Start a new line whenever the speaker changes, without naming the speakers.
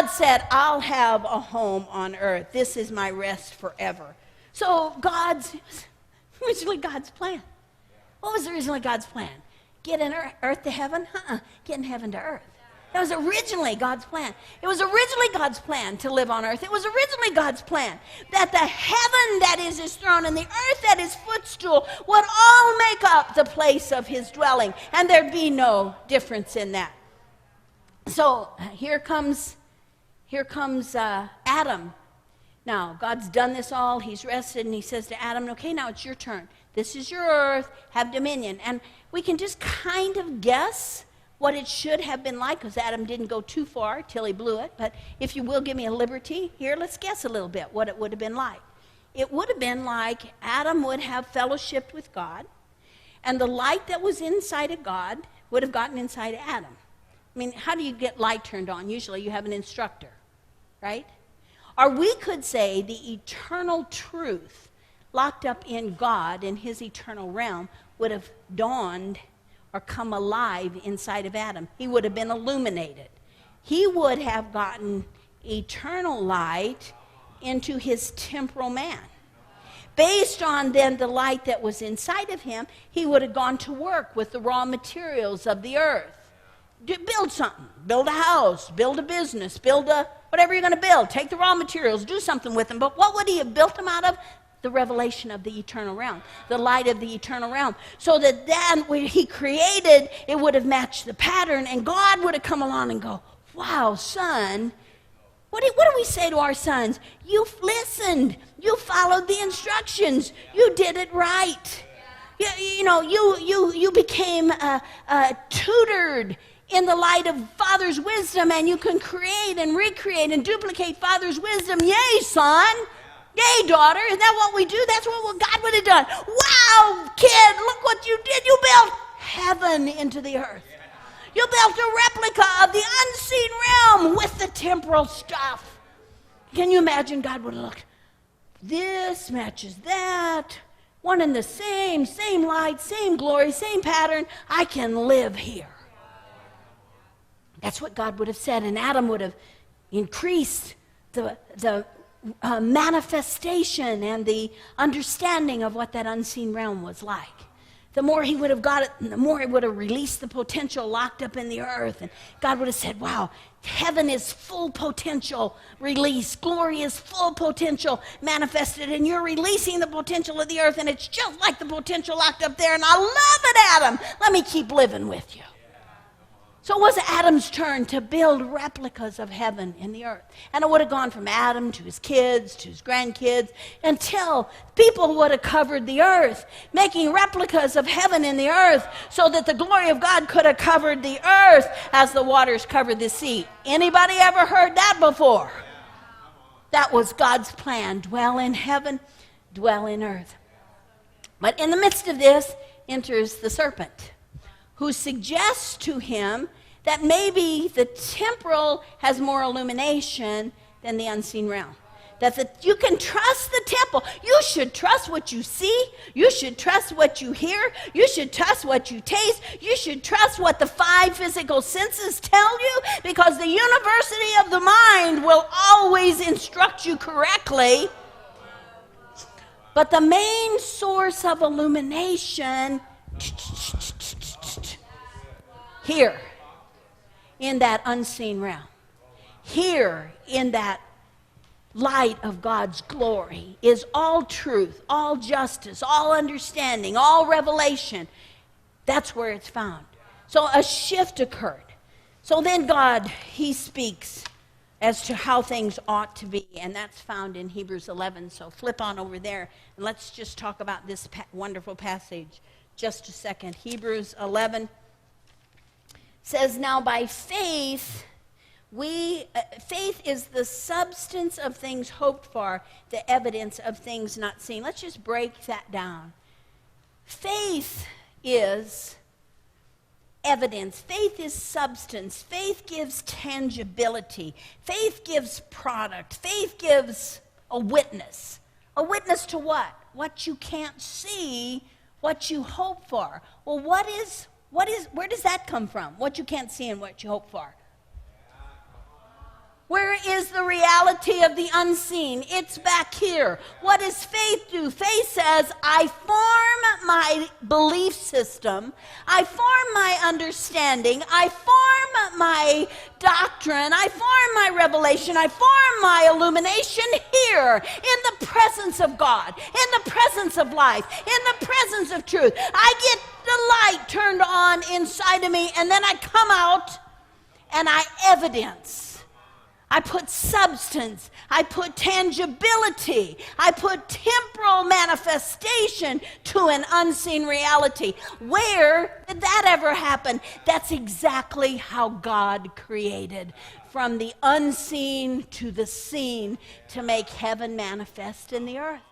God said, I'll have a home on earth. This is my rest forever. So originally God's plan. What was originally God's plan? Get in earth to heaven? Get in heaven to earth. That was originally God's plan. It was originally God's plan to live on earth. It was originally God's plan that the heaven that is his throne and the earth that is footstool would all make up the place of his dwelling, and there'd be no difference in that. So here comes Adam. Now, God's done this all. He's rested, and he says to Adam, okay, now it's your turn. This is your earth. Have dominion. And we can just kind of guess what it should have been like, because Adam didn't go too far till he blew it. But if you will give me a liberty here, let's guess a little bit what it would have been like. It would have been like Adam would have fellowshiped with God, and the light that was inside of God would have gotten inside of Adam. I mean, how do you get light turned on? Usually you have an instructor, right? Or we could say the eternal truth locked up in God in his eternal realm would have dawned or come alive inside of Adam. He would have been illuminated. He would have gotten eternal light into his temporal man. Based on then the light that was inside of him, he would have gone to work with the raw materials of the earth. Build something, build a house, build a business, whatever you're going to build. Take the raw materials, do something with them. But what would he have built them out of? The revelation of the eternal realm, the light of the eternal realm. So that then when he created, it would have matched the pattern, and God would have come along and go, wow, son, what do we say to our sons? You listened, you followed the instructions, you did it right. You became tutored in the light of Father's wisdom, and you can create and recreate and duplicate Father's wisdom. Yay, son. Yay, daughter. Isn't that what we do? That's what God would have done. Wow, kid, look what you did. You built heaven into the earth. You built a replica of the unseen realm with the temporal stuff. Can you imagine? God would have looked. This matches that. One and the same light, same glory, same pattern. I can live here. That's what God would have said, and Adam would have increased the manifestation and the understanding of what that unseen realm was like. The more he would have got it, the more he would have released the potential locked up in the earth. And God would have said, wow, heaven is full potential released. Glory is full potential manifested. And you're releasing the potential of the earth. And it's just like the potential locked up there. And I love it, Adam. Let me keep living with you. So it was Adam's turn to build replicas of heaven in the earth. And it would have gone from Adam to his kids, to his grandkids, until people would have covered the earth, making replicas of heaven in the earth so that the glory of God could have covered the earth as the waters covered the sea. Anybody ever heard that before? That was God's plan. Dwell in heaven, dwell in earth. But in the midst of this enters the serpent, who suggests to him that maybe the temporal has more illumination than the unseen realm. That you can trust the temple. You should trust what you see. You should trust what you hear. You should trust what you taste. You should trust what the 5 physical senses tell you, because the university of the mind will always instruct you correctly. But the main source of illumination here in that unseen realm, here in that light of God's glory, is all truth, all justice, all understanding, all revelation. That's where it's found. So a shift occurred. So then God, he speaks as to how things ought to be, and that's found in Hebrews 11. So flip on over there, and let's just talk about this wonderful passage just a second. Hebrews 11 says, now by faith, faith is the substance of things hoped for, the evidence of things not seen. Let's just break that down. Faith is evidence. Faith is substance. Faith gives tangibility. Faith gives product. Faith gives a witness. A witness to what? What you can't see, what you hope for. Well, where does that come from? What you can't see and what you hope for. Where is the reality of the unseen. It's back here. What does faith do? Faith says, I form my belief system, I form my understanding, I form my doctrine, I form my revelation, I form my illumination here in the presence of God, in the presence of life, in the presence of truth. I get the light turned on inside of me, and then I come out and I evidence. I put substance. I put tangibility. I put temporal manifestation to an unseen reality. Where did that ever happen? That's exactly how God created. From the unseen to the seen to make heaven manifest in the earth.